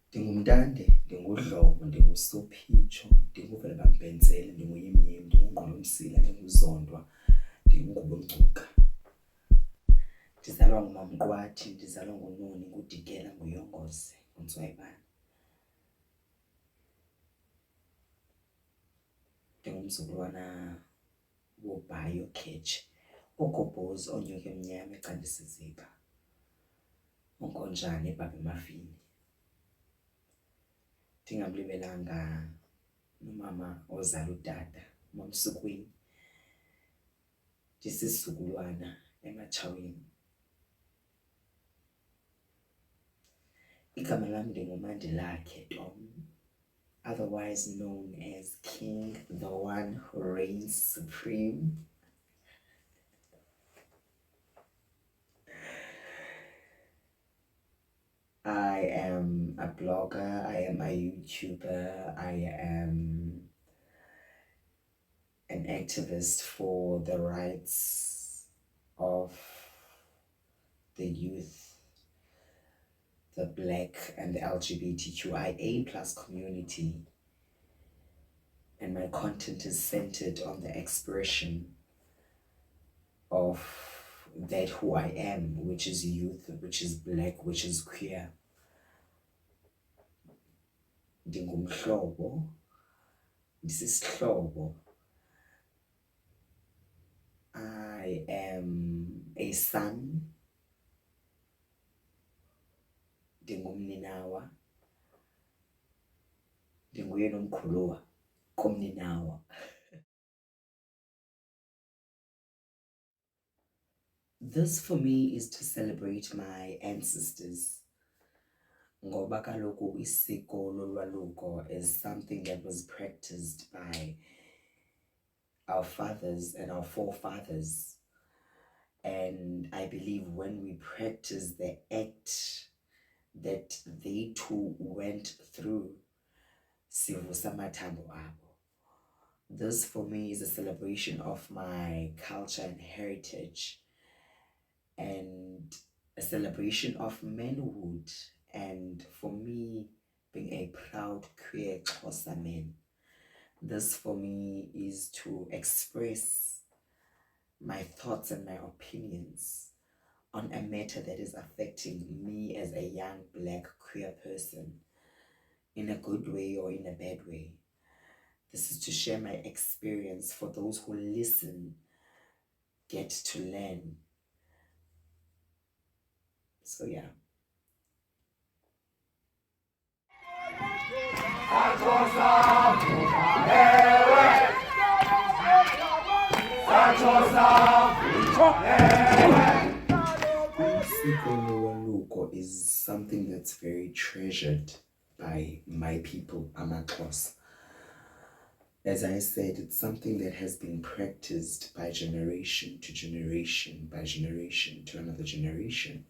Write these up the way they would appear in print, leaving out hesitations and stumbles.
Ndingumntande, ndinguDlomo, ndinguSophitsho, ndinguvele bambhenzele, ndinguyimnyem, ndingungqolomsila, ndinguzondwa, ndingungubungcuka. Ndizalwa nguMamqwathi, ndizalwa nguNoni, nguDikela, nguYongoze, nguNtswayibana. Ndingumzukulwana woBhayi, oKhetshe, oGobhozi, oNyoko Emnyama, eCandisiziba, uNkonjane, eBhaba Emafini. Ndingamlibelanga nomama ozala utata, uMamSukwini. Ndisisizukulwana ematshaweni. Igama lam ndinguMandilakhe Tom, otherwise known as King, the one who reigns supreme. I am a blogger, I am a YouTuber, I am an activist for the rights of the youth, the Black and the LGBTQIA+ community, and my content is centered on the expression of that who I am, which is youth, which is Black, which is queer. Ndingumhlobo, ndisisihlobo. I am a son. Ndingumninawa. Ndinguye nomkhuluwa ka Mninawa. This for me is to celebrate my ancestors. Ngoba kaloku isiko lolwaluko is something that was practiced by our fathers and our forefathers. And I believe when we practice the act that they too went through, sivusa amathambo abo. This for me is a celebration of my culture and heritage, and a celebration of manhood, and for me being a proud queer Xhosa man. This for me is to express my thoughts and my opinions on a matter that is affecting me as a young Black queer person, in a good way or in a bad way. This is to share my experience for those who listen, get to learn. So yeah. Isiko is something that's very treasured by my people, AmaXhosa. As I said, it's something that has been practiced by generation to generation, by generation to another generation.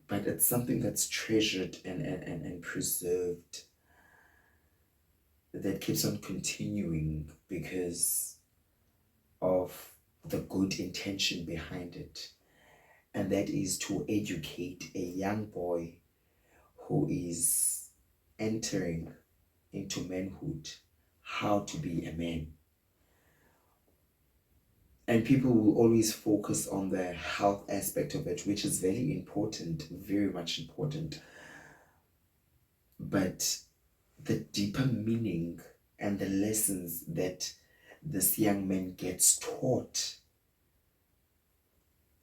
But it's something that's treasured and preserved, that keeps on continuing because of the good intention behind it. And that is to educate a young boy who is entering into manhood how to be a man. And people will always focus on the health aspect of it, which is very important, very much important. But the deeper meaning and the lessons that this young man gets taught,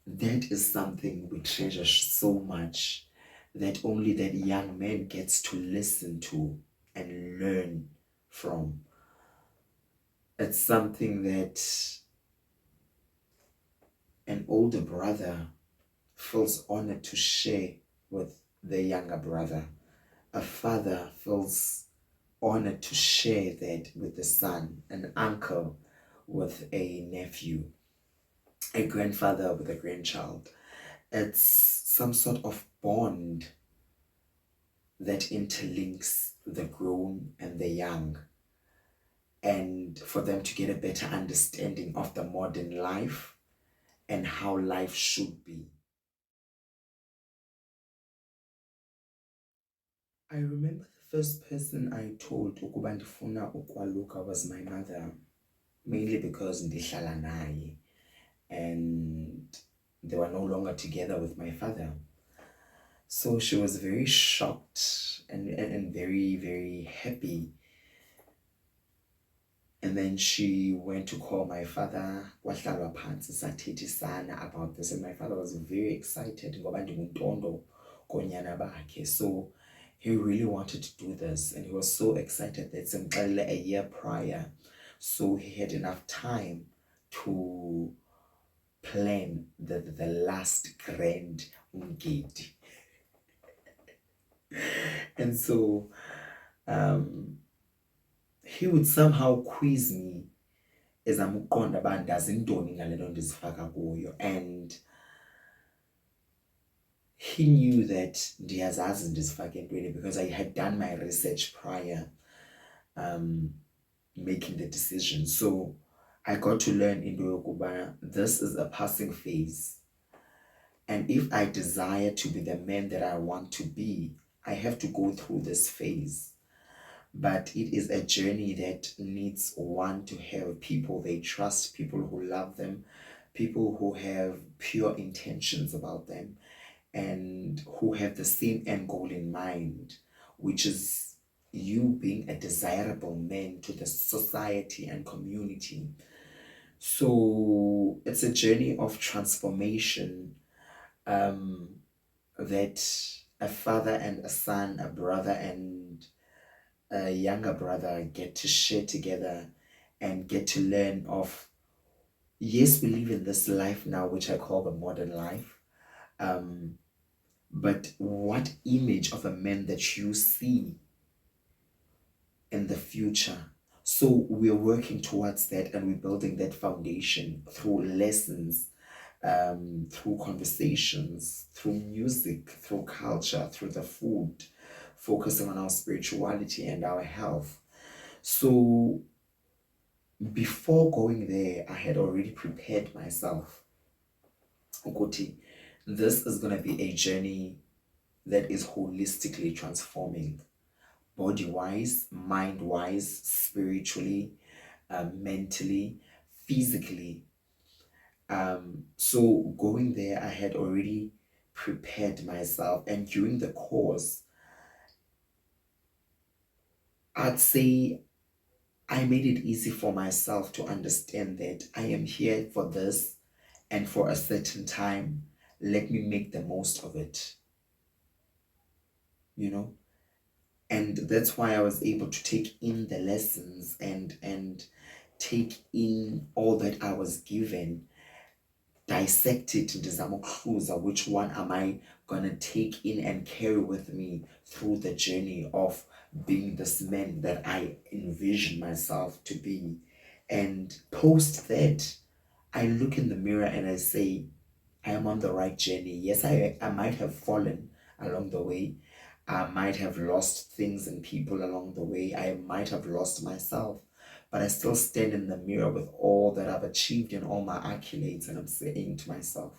that is something we treasure so much, that only that young man gets to listen to and learn from. It's something that an older brother feels honored to share with the younger brother. A father feels honored to share that with the son, an uncle with a nephew, a grandfather with a grandchild. It's some sort of bond that interlinks the grown and the young, and for them to get a better understanding of the modern life and how life should be. I remember the first person I told ukuba ndifuna ukwaluka was my mother, mainly because ndihlala naye and they were no longer together with my father. So she was very shocked and very, very happy. And then she went to call my father, kwahlalwa phansi sathethisana about this, and my father was very excited ngoba ndinguntondo konyana bakhe. So he really wanted to do this, and he was so excited that simxelele a year prior, so he had enough time to plan the last grand umgidi. And so he would somehow quiz me ezamuqonda uba ndazi ntoni ngale nto ndizifaka kuyo, and he knew that ndiyazazi ndizifake entweni because I had done my research prior making the decision. So I got to learn into yokuba this is a passing phase, and if I desire to be the man that I want to be, I have to go through this phase. But it is a journey that needs one to have people they trust, people who love them, people who have pure intentions about them, and who have the same end goal in mind, which is you being a desirable man to the society and community. So it's a journey of transformation that a father and a son, a brother and a younger brother get to share together and get to learn of, yes, we live in this life now, which I call the modern life, but what image of a man that you see in the future? So we're working towards that, and we're building that foundation through lessons, through conversations, through music, through culture, through the food, focusing on our spirituality and our health. So before going there, I had already prepared myself. Ukuthi, this is going to be a journey that is holistically transforming, body-wise, mind-wise, spiritually, mentally, physically. So going there, I had already prepared myself, and during the course, I'd say I made it easy for myself to understand that I am here for this and for a certain time. Let me make the most of it, you know? And that's why I was able to take in the lessons and take in all that I was given, dissect it into ndizama which one am I gonna take in and carry with me through the journey of being this man that I envision myself to be. And post that, I look in the mirror and I say, I am on the right journey. Yes, I might have fallen along the way. I might have lost things and people along the way. I might have lost myself. But I still stand in the mirror with all that I've achieved and all my accolades, and I'm saying to myself,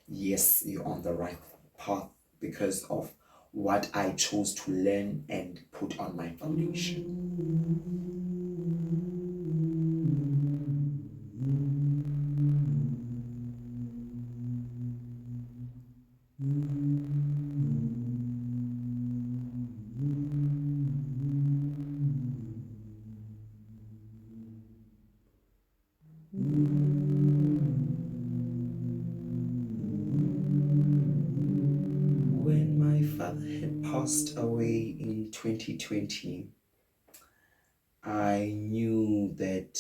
yes, you're on the right path because of what I chose to learn and put on my foundation. When my father had passed away in 2020, I knew that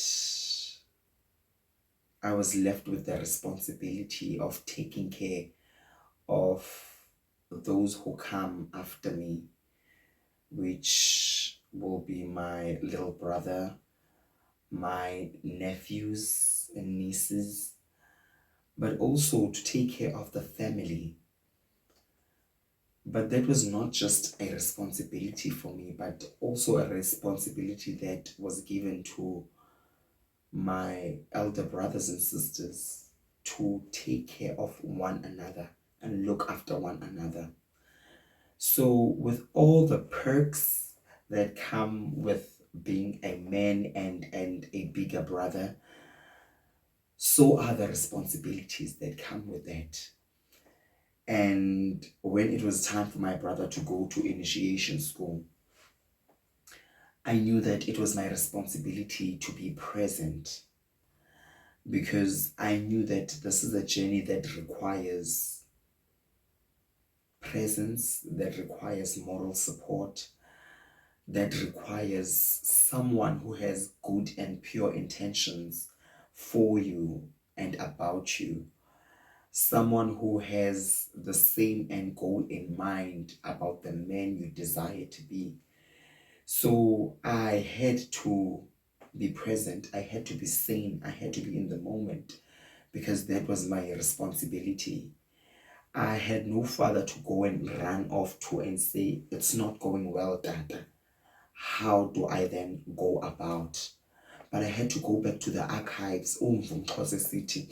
I was left with the responsibility of taking care of those who come after me, which will be my little brother, my nephews and nieces, but also to take care of the family. But that was not just a responsibility for me, but also a responsibility that was given to my elder brothers and sisters to take care of one another and look after one another. So with all the perks that come with being a man and a bigger brother, so are the responsibilities that come with that. And when it was time for my brother to go to initiation school, I knew that it was my responsibility to be present, because I knew that this is a journey that requires presence, that requires moral support, that requires someone who has good and pure intentions for you and about you, someone who has the same end goal in mind about the man you desire to be. So I had to be present, I had to be sane, I had to be in the moment, because that was my responsibility. I had no father to go and run off to and say, it's not going well, Dada. How do I then go about? But I had to go back to the archives. City,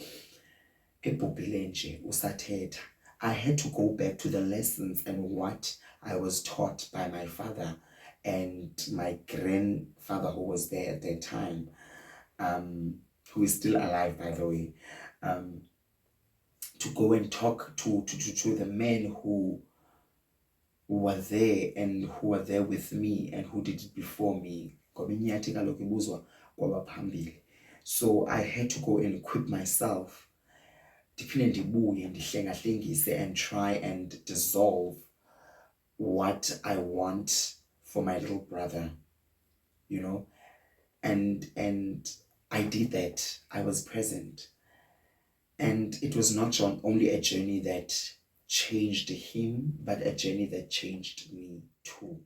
I had to go back to the lessons and what I was taught by my father and my grandfather, who was there at that time, who is still alive, by the way, to go and talk to the men who were there and who were there with me and who did it before me. So I had to go and equip myself and try and dissolve what I want for my little brother, you know. And I did that. I was present. And it was not only a journey that changed him, but a journey that changed me too.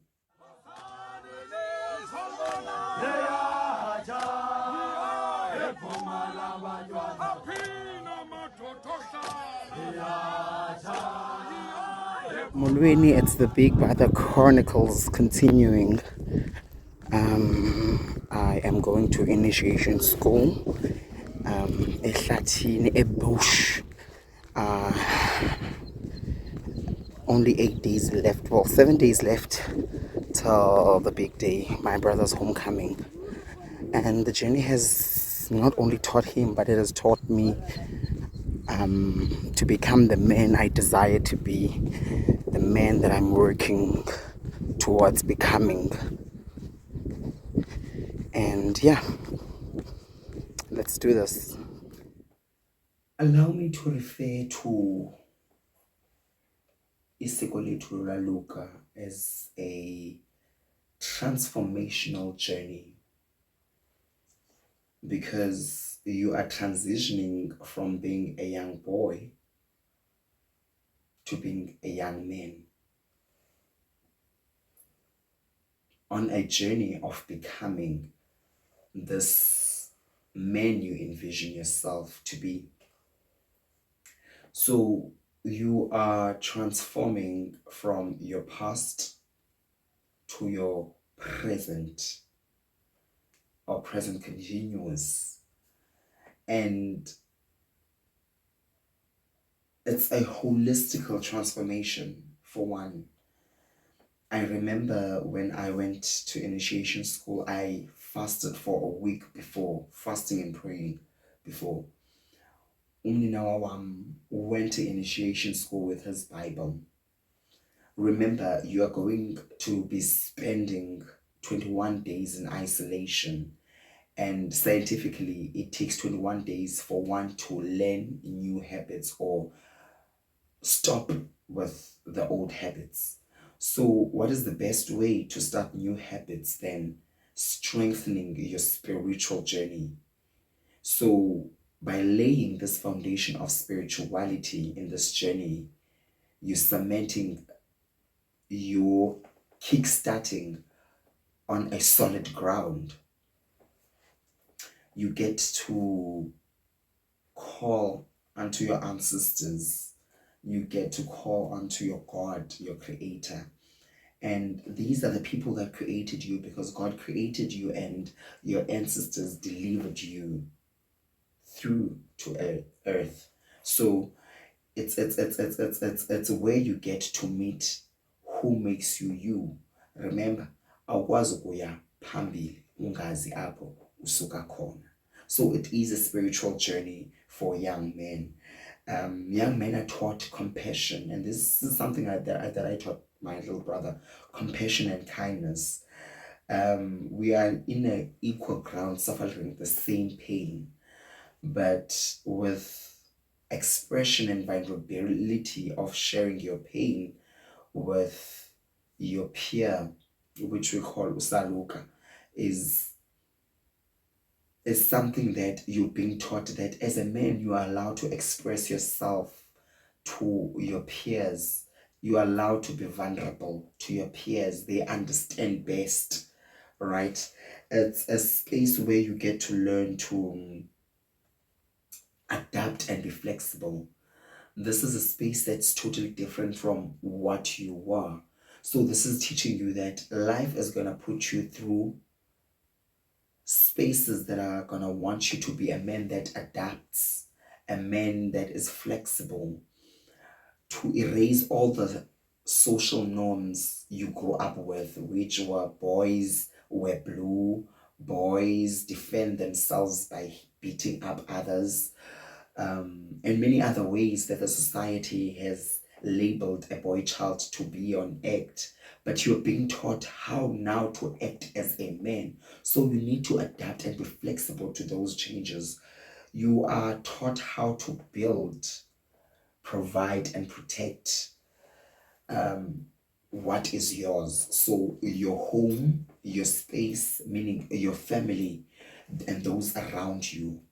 Mulweni, it's the Big Brother Chronicles continuing. I am going to initiation school. Ehlathini, ebush. Only 8 days left, well, 7 days left till the big day, my brother's homecoming. And the journey has not only taught him, but it has taught me to become the man I desire to be, the man that I'm working towards becoming. And yeah, let's do this. Allow me to refer to isiko lethu laluka as a transformational journey, because you are transitioning from being a young boy to being a young man on a journey of becoming this man you envision yourself to be. So you are transforming from your past to your present, or present continuous. And it's a holistical transformation, for one. I remember when I went to initiation school, I fasted for a week before, fasting and praying before. Mninawa went to initiation school with his Bible. Remember, you are going to be spending 21 days in isolation. And scientifically, it takes 21 days for one to learn new habits or stop with the old habits. So what is the best way to start new habits than strengthening your spiritual journey? So by laying this foundation of spirituality in this journey, you're cementing, you're kickstarting on a solid ground. You get to call unto your ancestors. You get to call unto your God, your creator. And these are the people that created you, because God created you and your ancestors delivered you through to earth. So it's where you get to meet who makes you you. Remember, awukwazi ukuya phambili ungazi apho usuka khona. So it is a spiritual journey for young men. Young men are taught compassion, and this is something that I taught my little brother: compassion and kindness. We are in an equal ground, suffering the same pain, but with expression and vulnerability of sharing your pain with your peer, which we call usaluka, is something that you're being taught, that as a man you are allowed to express yourself to your peers. You are allowed to be vulnerable to your peers. They understand best, right? It's a space where you get to learn to adapt and be flexible. This is a space that's totally different from what you were. So this is teaching you that life is going to put you through spaces that are going to want you to be a man that adapts, a man that is flexible, to erase all the social norms you grew up with, which were boys wear blue, boys defend themselves by beating up others, and many other ways that the society has labeled a boy child to be on act. But you're being taught how now to act as a man. So you need to adapt and be flexible to those changes. You are taught how to build, provide, and protect what is yours. So your home, your space, meaning your family and those around you.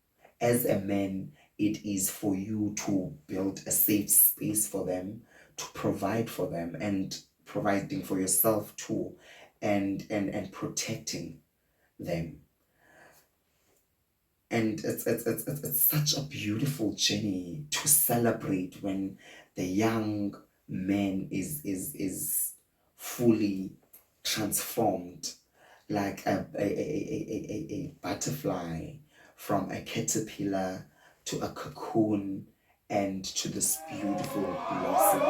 As a man, it is for you to build a safe space for them, to provide for them, and providing for yourself too, and protecting them. And it's such a beautiful journey to celebrate when the young man is fully transformed, like a butterfly, from a caterpillar to a cocoon and to this beautiful blossom.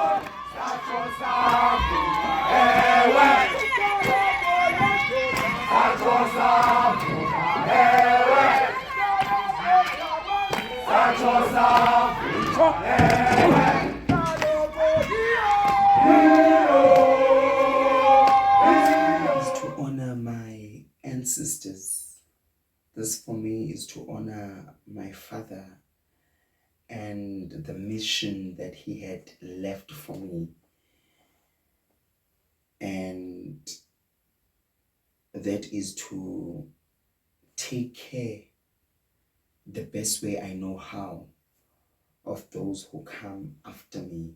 To honor my ancestors. This for me is to honor my father and the mission that he had left for me. And that is to take care the best way I know how of those who come after me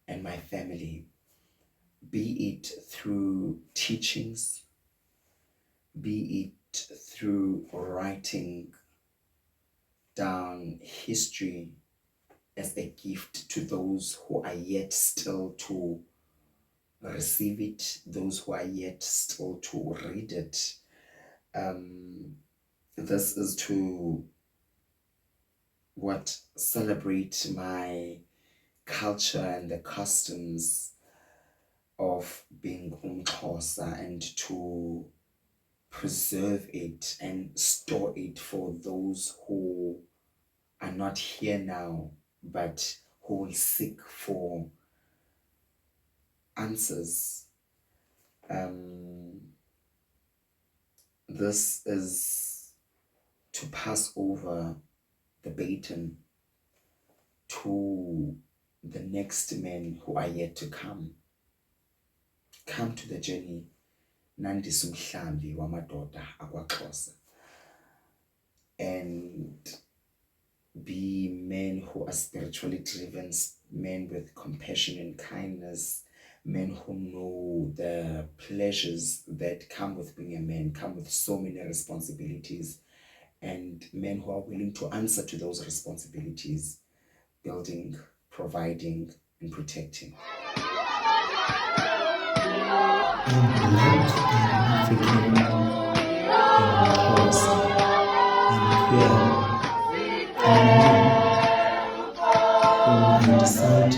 and my family, be it through teachings, be it through writing down history as a gift to those who are yet still to receive it, those who are yet still to read it. This is to celebrate my culture and the customs of being UMKHULUWA, and to preserve it and store it for those who are not here now, but who will seek for answers. This is to pass over the baton to the next men who are yet to come. Come to the journey. Nandisa umhlambi wamadoda akwaXhosa, and be men who are spiritually driven, men with compassion and kindness, men who know the pleasures that come with being a man, come with so many responsibilities, and men who are willing to answer to those responsibilities, building, providing, and protecting. I'm black and African and Xhosa and queer and who I decide